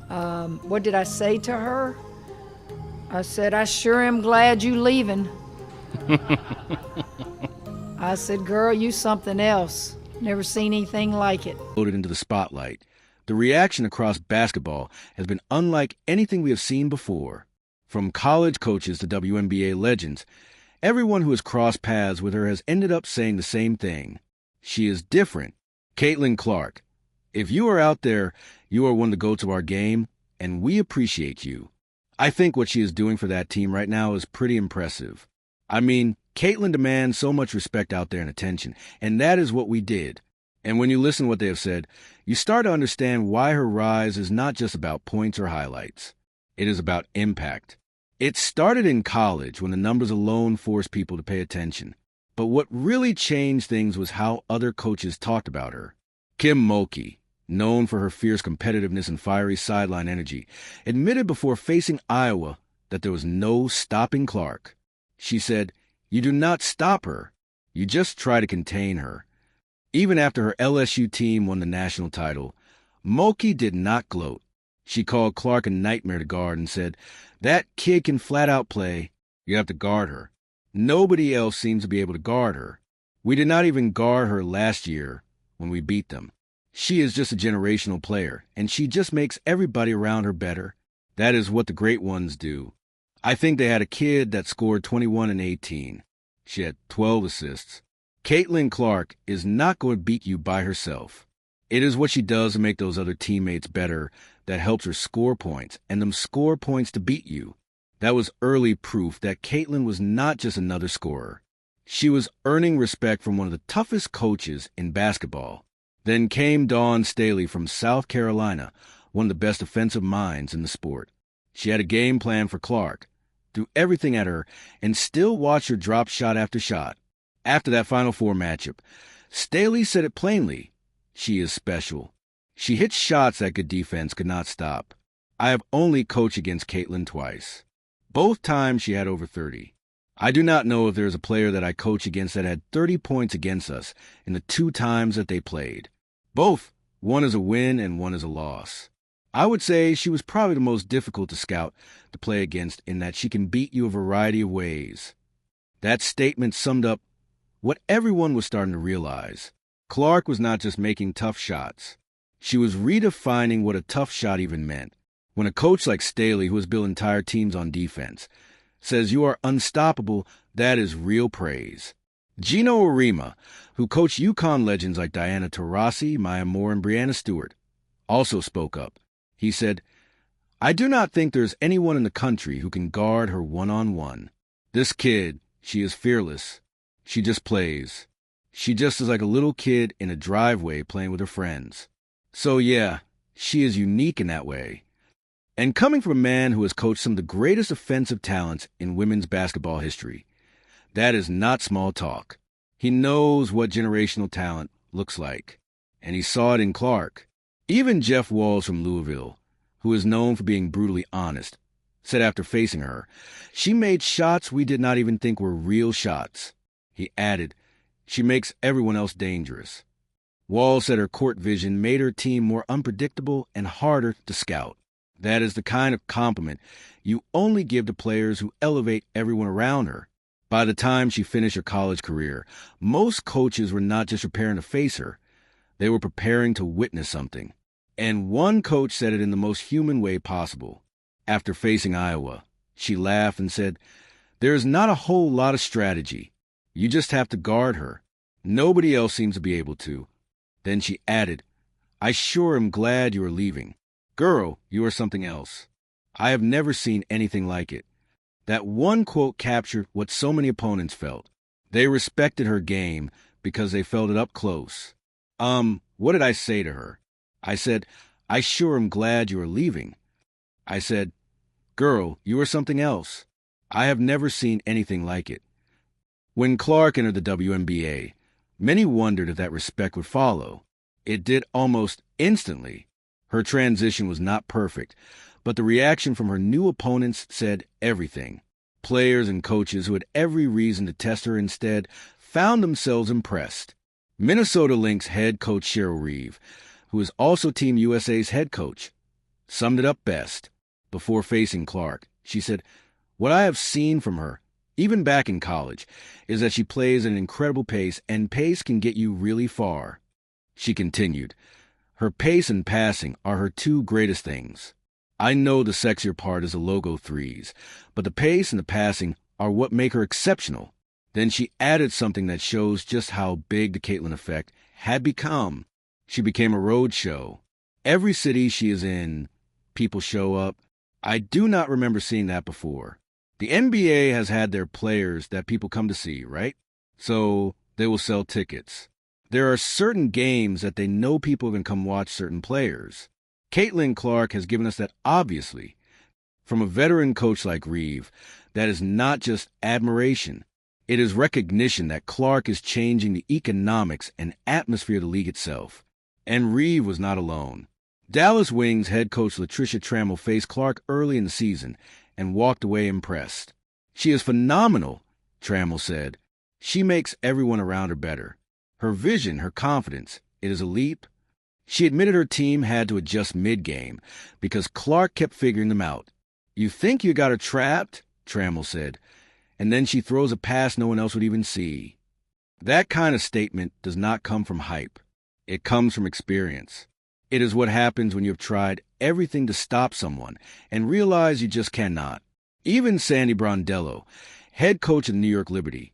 What did I say to her? I said, I sure am glad you leaving. I said, girl, you something else. Never seen anything like it. Loaded into the spotlight. The reaction across basketball has been unlike anything we have seen before. From college coaches to WNBA legends, everyone who has crossed paths with her has ended up saying the same thing. She is different. Caitlin Clark, if you are out there, you are one of the GOATs of our game, and we appreciate you. I think what she is doing for that team right now is pretty impressive. I mean, Caitlin demands so much respect out there and attention, and that is what we did. And when you listen to what they have said, you start to understand why her rise is not just about points or highlights. It is about impact. It started in college when the numbers alone forced people to pay attention. But what really changed things was how other coaches talked about her. Kim Mulkey, known for her fierce competitiveness and fiery sideline energy, admitted before facing Iowa that there was no stopping Clark. She said, "You do not stop her. You just try to contain her." Even after her LSU team won the national title, Mulkey did not gloat. She called Clark a nightmare to guard and said, "That kid can flat out play. You have to guard her. Nobody else seems to be able to guard her. We did not even guard her last year when we beat them. She is just a generational player, and she just makes everybody around her better. That is what the great ones do." I think they had a kid that scored 21 and 18. She had 12 assists. Caitlin Clark is not going to beat you by herself. It is what she does to make those other teammates better that helps her score points, and them score points to beat you. That was early proof that Caitlin was not just another scorer. She was earning respect from one of the toughest coaches in basketball. Then came Dawn Staley from South Carolina, one of the best offensive minds in the sport. She had a game plan for Clark, threw everything at her, and still watched her drop shot after shot. After that Final Four matchup, Staley said it plainly. She is special. She hits shots that good defense could not stop. I have only coached against Caitlin twice. Both times she had over 30. I do not know if there is a player that I coach against that had 30 points against us in the 2 times that they played. Both, one is a win and one is a loss. I would say she was probably the most difficult to scout to play against in that she can beat you a variety of ways. That statement summed up what everyone was starting to realize. Clark was not just making tough shots. She was redefining what a tough shot even meant. When a coach like Staley, who has built entire teams on defense, says you are unstoppable, that is real praise. Gino Arima, who coached UConn legends like Diana Taurasi, Maya Moore, and Breanna Stewart, also spoke up. He said, "I do not think there's anyone in the country who can guard her one-on-one. This kid, she is fearless. She just plays. She just is like a little kid in a driveway playing with her friends. So yeah, she is unique in that way." And coming from a man who has coached some of the greatest offensive talents in women's basketball history, that is not small talk. He knows what generational talent looks like, and he saw it in Clark. Even Jeff Walls from Louisville, who is known for being brutally honest, said after facing her, "She made shots we did not even think were real shots." He added, "She makes everyone else dangerous." Walls said her court vision made her team more unpredictable and harder to scout. That is the kind of compliment you only give to players who elevate everyone around her. By the time she finished her college career, most coaches were not just preparing to face her, they were preparing to witness something. And one coach said it in the most human way possible. After facing Iowa, she laughed and said, "There is not a whole lot of strategy. You just have to guard her. Nobody else seems to be able to." Then she added, "I sure am glad you are leaving. Girl, you are something else. I have never seen anything like it." That one quote captured what so many opponents felt. They respected her game because they felt it up close. What did I say to her? I said, "I sure am glad you are leaving." I said, "Girl, you are something else. I have never seen anything like it." When Clark entered the WNBA, many wondered if that respect would follow. It did almost instantly. Her transition was not perfect, but the reaction from her new opponents said everything. Players and coaches who had every reason to test her instead found themselves impressed. Minnesota Lynx head coach Cheryl Reeve, who is also Team USA's head coach, summed it up best. Before facing Clark, she said, "What I have seen from her, even back in college, is that she plays at an incredible pace, and pace can get you really far." She continued, "Her pace and passing are her two greatest things. I know the sexier part is the logo threes, but the pace and the passing are what make her exceptional." Then she added something that shows just how big the Caitlin effect had become. She became a road show. Every city she is in, people show up. I do not remember seeing that before. The NBA has had their players that people come to see, right? So they will sell tickets. There are certain games that they know people are going to come watch certain players. Caitlin Clark has given us that obviously. From a veteran coach like Reeve, that is not just admiration. It is recognition that Clark is changing the economics and atmosphere of the league itself. And Reeve was not alone. Dallas Wings head coach Latricia Trammell faced Clark early in the season and walked away impressed. "She is phenomenal," Trammell said. "She makes everyone around her better. Her vision, her confidence, it is a leap." She admitted her team had to adjust mid-game because Clark kept figuring them out. "You think you got her trapped?" Trammell said. "And then she throws a pass no one else would even see." That kind of statement does not come from hype. It comes from experience. It is what happens when you have tried everything to stop someone and realize you just cannot. Even Sandy Brondello, head coach of the New York Liberty,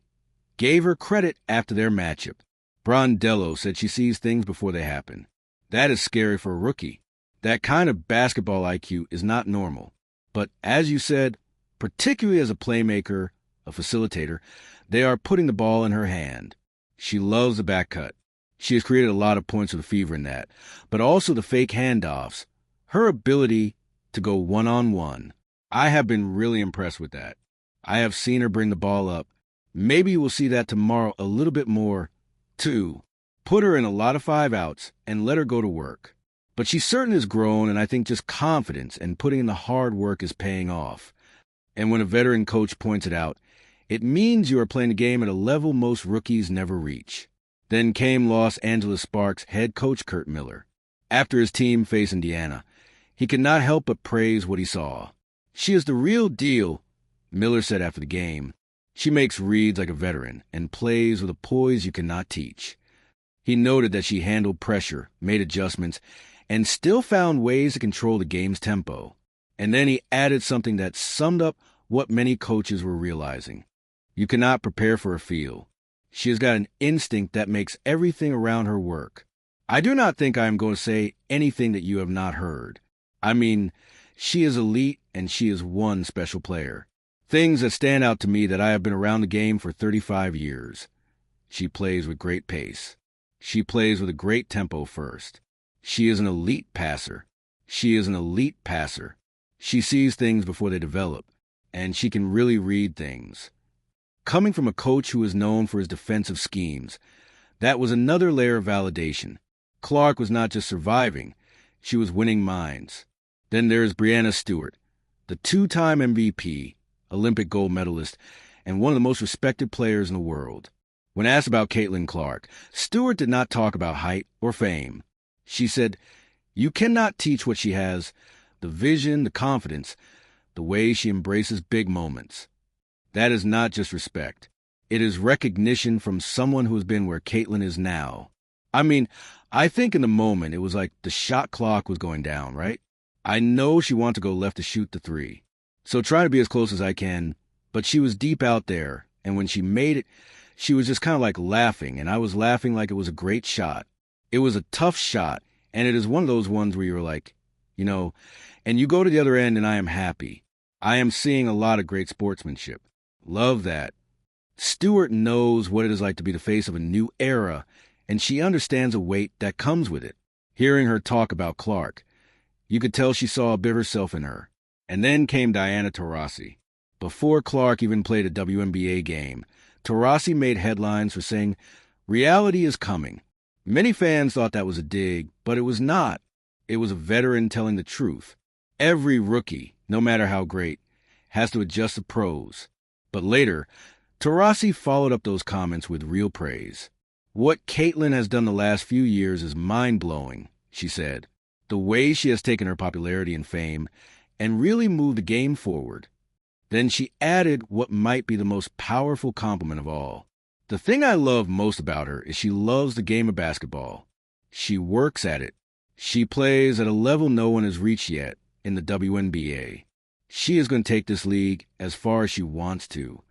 gave her credit after their matchup. Brondello said she sees things before they happen. That is scary for a rookie. That kind of basketball IQ is not normal. But as you said, particularly as a playmaker, a facilitator, they are putting the ball in her hand. She loves the back cut. She has created a lot of points with fever in that, but also the fake handoffs. Her ability to go one-on-one. I have been really impressed with that. I have seen her bring the ball up. Maybe we'll see that tomorrow a little bit more, too. Put her in a lot of 5-outs and let her go to work. But she certainly has grown, and I think just confidence and putting in the hard work is paying off. And when a veteran coach points it out, it means you are playing the game at a level most rookies never reach. Then came Los Angeles Sparks head coach Curt Miller. After his team faced Indiana, he could not help but praise what he saw. "She is the real deal," Miller said after the game. "She makes reads like a veteran and plays with a poise you cannot teach." He noted that she handled pressure, made adjustments, and still found ways to control the game's tempo. And then he added something that summed up what many coaches were realizing. You cannot prepare for a feel. She has got an instinct that makes everything around her work. I do not think I am going to say anything that you have not heard. I mean, she is elite and she is one special player. Things that stand out to me that I have been around the game for 35 years. She plays with great pace. She plays with a great tempo first. She is an elite passer. She is an elite passer. She sees things before they develop, and she can really read things. Coming from a coach who is known for his defensive schemes, that was another layer of validation. Clark was not just surviving, she was winning minds. Then there's Breanna Stewart, the two-time MVP, Olympic gold medalist, and one of the most respected players in the world. When asked about Caitlin Clark, Stewart did not talk about height or fame. She said, "You cannot teach what she has, the vision, the confidence, the way she embraces big moments." That is not just respect. It is recognition from someone who has been where Caitlin is now. I mean, I think in the moment it was like the shot clock was going down, right? I know she wanted to go left to shoot the three. So trying to be as close as I can, but she was deep out there, and when she made it, she was just kind of like laughing, and I was laughing like it was a great shot. It was a tough shot, and it is one of those ones where you're like, and you go to the other end and I am happy. I am seeing a lot of great sportsmanship. Love that. Stewart knows what it is like to be the face of a new era, and she understands the weight that comes with it. Hearing her talk about Clark, you could tell she saw a bit of herself in her. And then came Diana Taurasi. Before Clark even played a WNBA game, Taurasi made headlines for saying, "Reality is coming." Many fans thought that was a dig, but it was not. It was a veteran telling the truth. Every rookie, no matter how great, has to adjust the pros. But later, Taurasi followed up those comments with real praise. "What Caitlin has done the last few years is mind-blowing," she said. the way she has taken her popularity and fame and really moved the game forward. Then she added what might be the most powerful compliment of all. The thing I love most about her is she loves the game of basketball. She works at it. She plays at a level no one has reached yet in the WNBA. She is going to take this league as far as she wants to.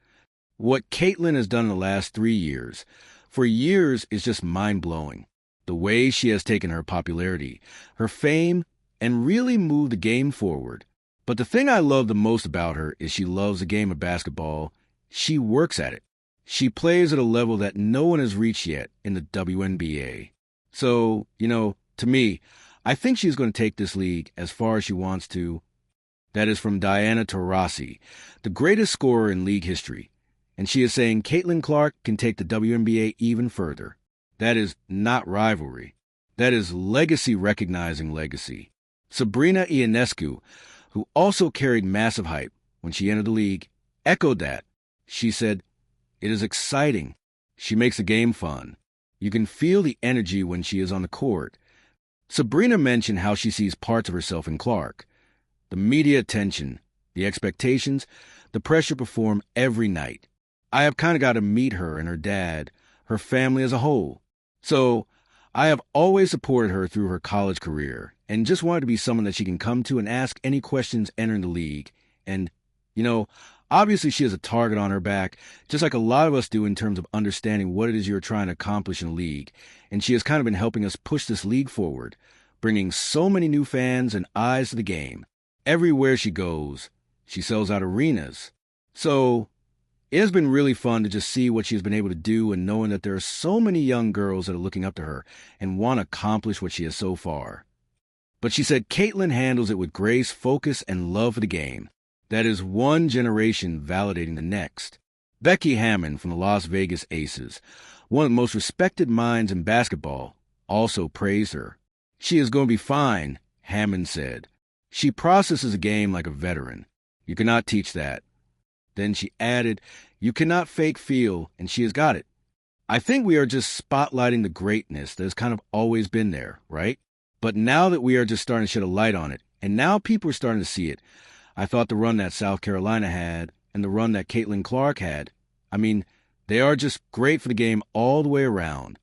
What Caitlin has done in the last 3 years, for years, is just mind-blowing. The way she has taken her popularity, her fame, and really moved the game forward. But the thing I love the most about her is she loves the game of basketball. She works at it. She plays at a level that no one has reached yet in the WNBA. So, to me, I think she's going to take this league as far as she wants to. That is from Diana Taurasi, the greatest scorer in league history. And she is saying Caitlin Clark can take the WNBA even further. That is not rivalry. That is legacy recognizing legacy. Sabrina Ionescu, who also carried massive hype when she entered the league, echoed that. She said, "It is exciting. She makes the game fun. You can feel the energy when she is on the court." Sabrina mentioned how she sees parts of herself in Clark. The media attention, the expectations, the pressure to perform every night. I have kind of got to meet her and her dad, her family as a whole. So I have always supported her through her college career and just wanted to be someone that she can come to and ask any questions entering the league. And, obviously she has a target on her back, just like a lot of us do in terms of understanding what it is you're trying to accomplish in a league. And she has kind of been helping us push this league forward, bringing so many new fans and eyes to the game. Everywhere she goes, she sells out arenas. So it has been really fun to just see what she has been able to do and knowing that there are so many young girls that are looking up to her and want to accomplish what she has so far. But she said Caitlin handles it with grace, focus, and love for the game. That is one generation validating the next. Becky Hammon from the Las Vegas Aces, one of the most respected minds in basketball, also praised her. "She is going to be fine," Hammon said. "She processes a game like a veteran. You cannot teach that." Then she added, "You cannot fake feel, and she has got it." I think we are just spotlighting the greatness that has kind of always been there, right? But now that we are just starting to shed a light on it, and now people are starting to see it, I thought the run that South Carolina had and the run that Caitlin Clark had, they are just great for the game all the way around.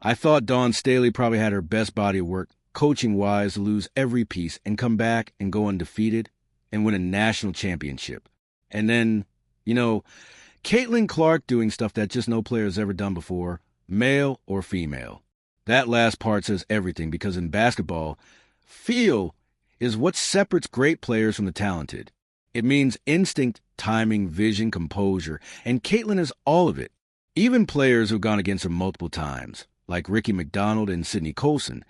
I thought Dawn Staley probably had her best body of work coaching-wise to lose every piece and come back and go undefeated and win a national championship. And then, Caitlin Clark doing stuff that just no player has ever done before, male or female. That last part says everything because in basketball, feel is what separates great players from the talented. It means instinct, timing, vision, composure, and Caitlin has all of it. Even players who've gone against her multiple times, like Ricky McDonald and Sidney Colson,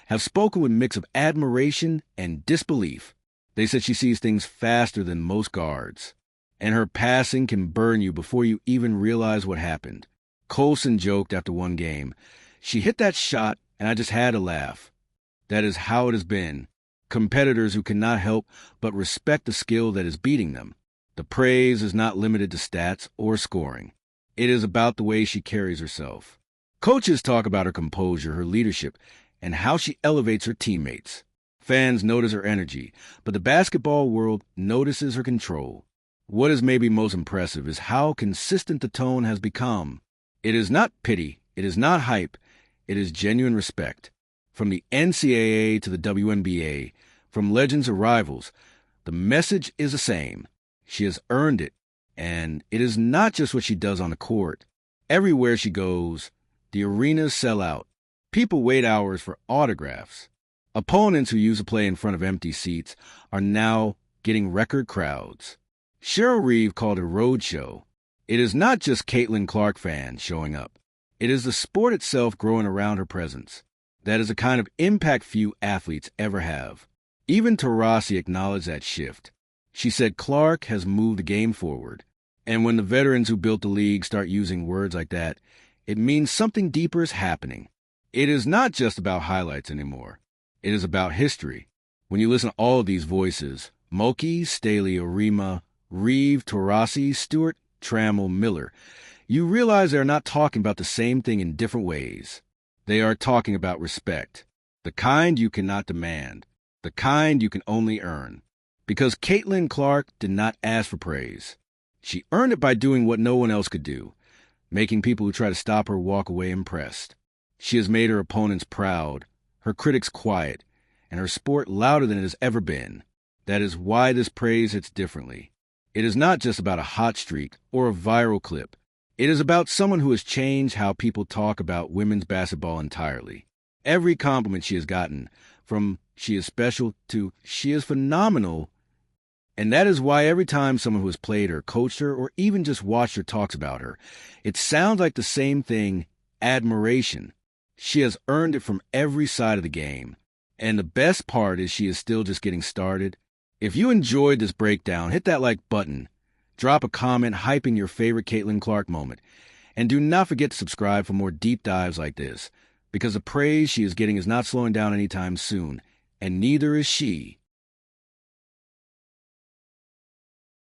have spoken with a mix of admiration and disbelief. They said she sees things faster than most guards, and her passing can burn you before you even realize what happened. Colson joked after one game, "She hit that shot, and I just had to laugh." That is how it has been. Competitors who cannot help but respect the skill that is beating them. The praise is not limited to stats or scoring. It is about the way she carries herself. Coaches talk about her composure, her leadership, and how she elevates her teammates. Fans notice her energy, but the basketball world notices her control. What is maybe most impressive is how consistent the tone has become. It is not pity, it is not hype, it is genuine respect. From the NCAA to the WNBA, from legends to rivals, the message is the same. She has earned it, and it is not just what she does on the court. Everywhere she goes, the arenas sell out. People wait hours for autographs. Opponents who used to play in front of empty seats are now getting record crowds. Cheryl Reeve called it a road show. It is not just Caitlin Clark fans showing up. It is the sport itself growing around her presence. That is a kind of impact few athletes ever have. Even Taurasi acknowledged that shift. She said Clark has moved the game forward. And when the veterans who built the league start using words like that, it means something deeper is happening. It is not just about highlights anymore. It is about history. When you listen to all of these voices, Mulkey, Staley, Orima, Reeve, Taurasi, Stewart, Trammell, Miller, you realize they're not talking about the same thing in different ways. They are talking about respect. The kind you cannot demand. The kind you can only earn. Because Caitlin Clark did not ask for praise. She earned it by doing what no one else could do, making people who try to stop her walk away impressed. She has made her opponents proud, her critics quiet, and her sport louder than it has ever been. That is why this praise hits differently. It is not just about a hot streak or a viral clip. It is about someone who has changed how people talk about women's basketball entirely. Every compliment she has gotten, from "she is special" to "she is phenomenal," and that is why every time someone who has played her, coached her, or even just watched her talks about her, it sounds like the same thing: admiration. She has earned it from every side of the game. And the best part is she is still just getting started. If you enjoyed this breakdown, hit that like button. Drop a comment hyping your favorite Caitlin Clark moment. And do not forget to subscribe for more deep dives like this, because the praise she is getting is not slowing down anytime soon, and neither is she.